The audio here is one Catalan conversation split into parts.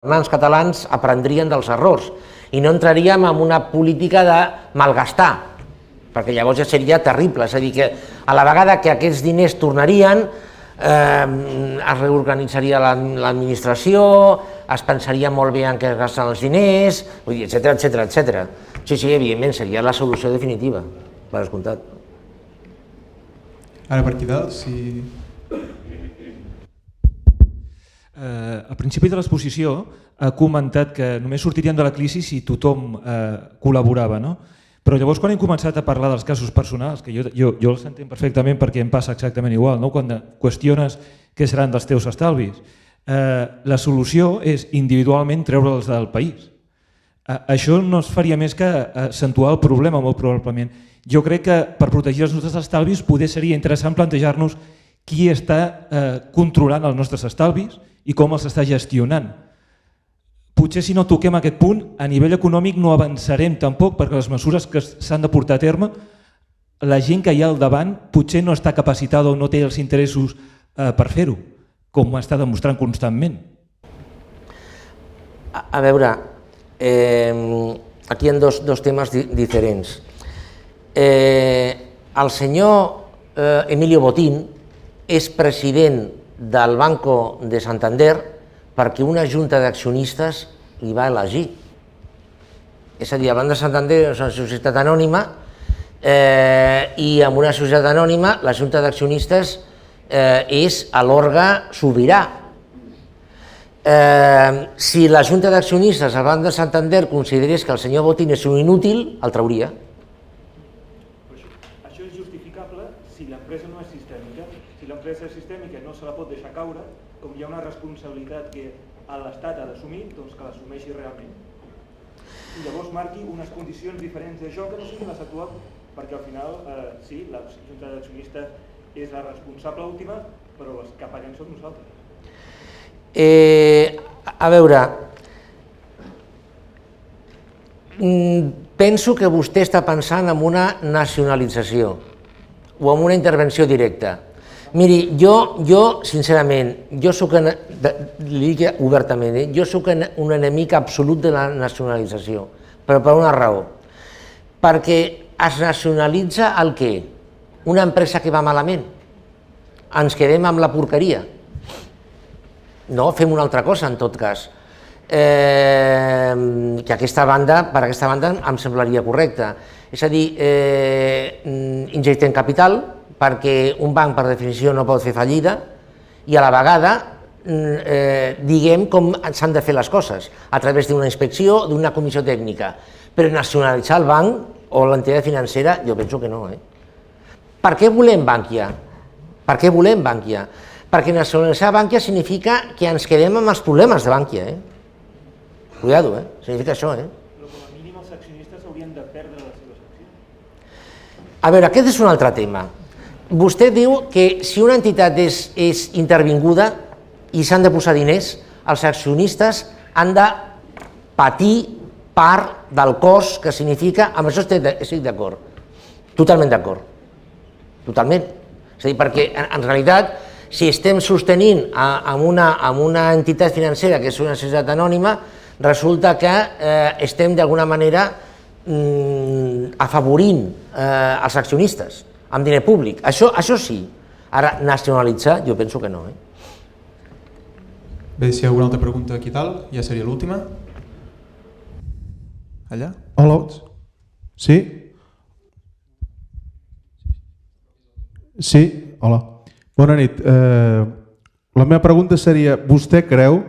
Els catalans aprendrien dels errors i no entraríem en una política de malgastar, perquè llavors ja seria terrible, és a dir, que a la vegada que aquests diners tornarien, es reorganitzaria l'administració, es pensaria molt bé en què es gasten els diners, etcètera, etcètera, etcètera. Sí, evidentment, seria la solució definitiva, per descomptat. Ara per aquí dalt, si... Al principi de l'exposició ha comentat que només sortirien de la crisi si tothom col·laborava, no? Però llavors quan hem començat a parlar dels casos personals, que jo els entenc perfectament perquè em passa exactament igual, no? Quan qüestiones què seran dels teus estalvis, la solució és individualment treure'ls del país. Això no es faria més que accentuar el problema molt probablement. Jo crec que per protegir els nostres estalvis poder seria interessant plantejar-nos qui està controlant els nostres estalvis i com els està gestionant. Potser si no toquem aquest punt, a nivell econòmic no avançarem tampoc, perquè les mesures que s'han de portar a terme, la gent que hi ha al davant potser no està capacitada o no té els interessos per fer-ho, com està demostrant constantment. A veure, aquí hi ha dos temes diferents. El senyor Emilio Botín és president del Banco de Santander perquè una junta d'accionistes li va elegir. És a dir, el Banc de Santander és una societat anònima i en una societat anònima la junta d'accionistes és l'òrgan sobirà. Si la junta d'accionistes del Banc de Santander considerés que el senyor Botín és un inútil, el trauria. Això és justificable si l'empresa no és sistèmica. Si l'empresa és sistèmica no se la pot deixar caure, com hi ha una responsabilitat que l'Estat ha d'assumir, doncs que l'assumeixi realment. I llavors marqui unes condicions diferents de joc que no siguin les actuals, perquè al final, sí, la junta d'accionistes és la responsable última, però els que paguem som nosaltres. A veure, penso que vostè està pensant en una nacionalització o en una intervenció directa. Miri, jo sincerament, li dic obertament, jo soc un enemic absolut de la nacionalització, però per una raó. Perquè es nacionalitza el què? Una empresa que va malament. Ens quedem amb la porqueria. No, fem una altra cosa en tot cas. Que per aquesta banda em semblaria correcta. És a dir, injectem capital, perquè un banc per definició no pot fer fallida i a la vegada diguem com s'han de fer les coses a través d'una inspecció, d'una comissió tècnica. Però nacionalitzar el banc o l'entitat financera jo penso que no. Per què volem Bankia? Per què volem Bankia? Perquè nacionalitzar Bankia significa que ens quedem amb els problemes de Bankia. Cuidado, significa això. Però com a mínim els accionistes haurien de perdre les seves accions. A veure, aquest és un altre tema. Vostè diu que si una entitat és intervinguda i s'han de posar diners, els accionistes han de patir part del cost que significa, amb això estic d'acord, totalment d'acord, totalment. És a dir, perquè en realitat, si estem sostenint amb una entitat financera que és una societat anònima, resulta que estem d'alguna manera afavorint els accionistes amb diner públic. Això sí. Ara, nacionalitzar, jo penso que no. Bé, si hi ha alguna altra pregunta aquí dalt, ja seria l'última. Allà? Hola. Sí? Sí? Hola. Bona nit. La meva pregunta seria, vostè creu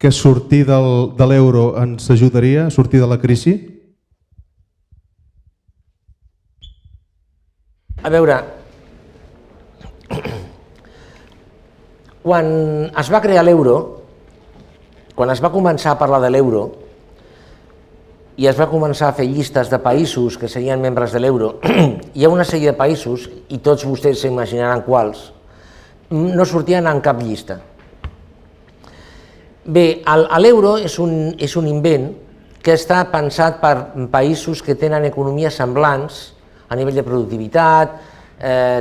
que sortir de l'euro ens ajudaria a sortir de la crisi? A veure, quan es va crear l'euro, quan es va començar a parlar de l'euro i es va començar a fer llistes de països que serien membres de l'euro, hi ha una sèrie de països, i tots vostès s'imaginaran quals, no sortien en cap llista. Bé, l'euro és un invent que està pensat per països que tenen economies semblants a nivell de productivitat,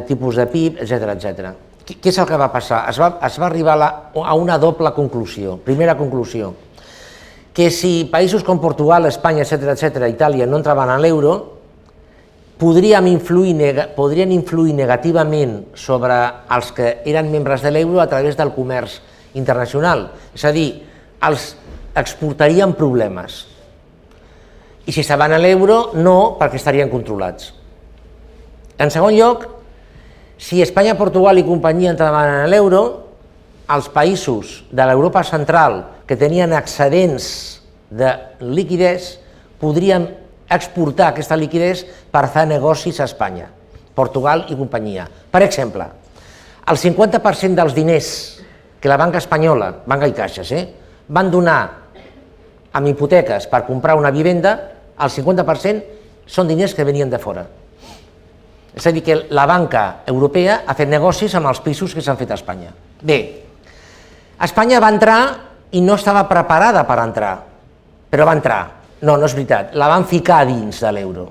tipus de PIB, etc. Què és el que va passar? Es va arribar a una doble conclusió. Primera conclusió, que si països com Portugal, Espanya, etc., Itàlia no entraven a l'euro, podrien influir negativament sobre els que eren membres de l'euro a través del comerç internacional. És a dir, els exportarien problemes. I si estaven a l'euro, no, perquè estarien controlats. En segon lloc, si Espanya, Portugal i companyia entraven a l'euro, els països de l'Europa central que tenien excedents de liquiditat podrien exportar aquesta liquiditat per fer negocis a Espanya, Portugal i companyia. Per exemple, el 50% dels diners que la banca espanyola, banca i caixes, van donar amb hipoteques per comprar una vivenda, el 50% són diners que venien de fora. És a dir, que la banca europea ha fet negocis amb els pisos que s'han fet a Espanya. Bé, Espanya va entrar i no estava preparada per entrar, però va entrar. No, no és veritat, la van ficar dins de l'euro,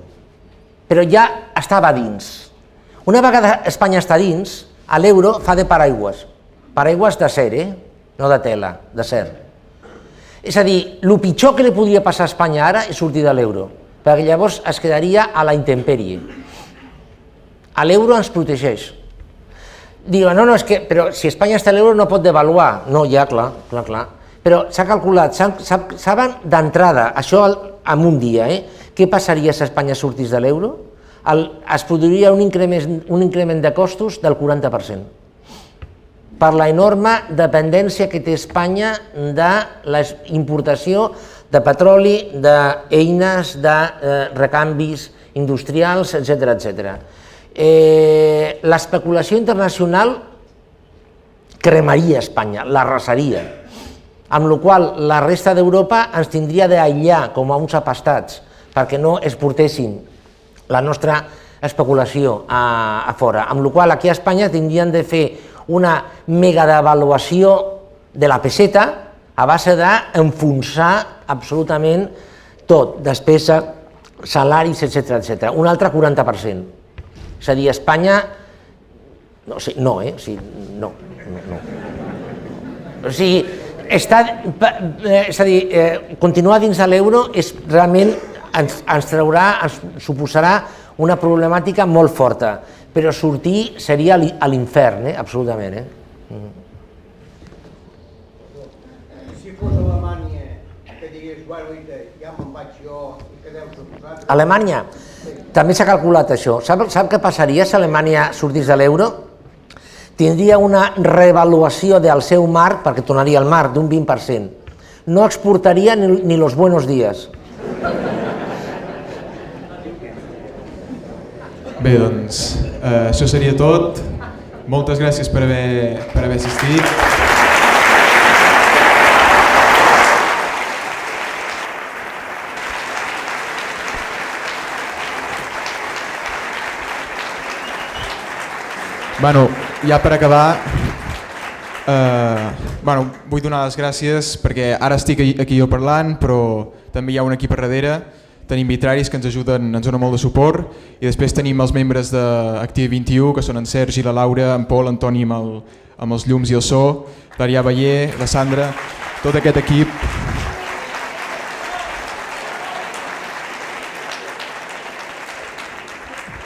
però ja estava dins. Una vegada Espanya està dins, a l'euro fa de paraigües d'acer, no de tela, d'acer. És a dir, el pitjor que li podria passar a Espanya ara és sortir de l'euro, perquè llavors es quedaria a la intempèrie. A l'euro ens protegeix. Diuen, no, és que, però si Espanya està a l'euro no pot devaluar. No, ja, clar. Però s'ha calculat, saben d'entrada, això en un dia, què passaria si Espanya sortís de l'euro? Es produiria un increment de costos del 40%, per la enorme dependència que té Espanya de la importació de petroli, d'eines, de recanvis industrials, etc. L'especulació internacional cremaria Espanya, l'arrasaria, amb la qual cosa la resta d'Europa ens tindria d'aïllar com a uns apastats perquè no exportessin la nostra especulació a fora, amb la qual cosa aquí a Espanya tindrien de fer una mega devaluació de la peseta a base d'enfonsar absolutament tot, despesa, salaris, etc. Un altre 40%. És a dir, Espanya... No. O sigui, continuar dins de l'euro realment ens suposarà una problemàtica molt forta, però sortir seria a l'infern, absolutament. Si fos Alemanya, que digués, bueno, ja me'n vaig jo, i que deu suposar... Alemanya, també s'ha calculat això. Sap què passaria si Alemanya sortís de l'euro? Tindria una revaluació del seu marc, perquè tornaria al marc, d'un 20%. No exportaria ni los buenos días. Bé, doncs, això seria tot. Moltes gràcies per haver assistit. Bueno, ja per acabar, vull donar les gràcies perquè ara estic aquí jo parlant, però també hi ha un equip a darrere. Tenim vitraris que ens ajuden, ens donen molt de suport, i després tenim els membres d'Active 21, que són en Sergi, la Laura, en Pol, en Toni amb els llums i el so, l'Arià Baller, la Sandra, tot aquest equip.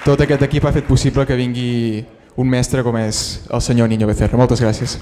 Tot aquest equip ha fet possible que vingui un mestre com és el senyor Niño Becerra. Moltes gràcies.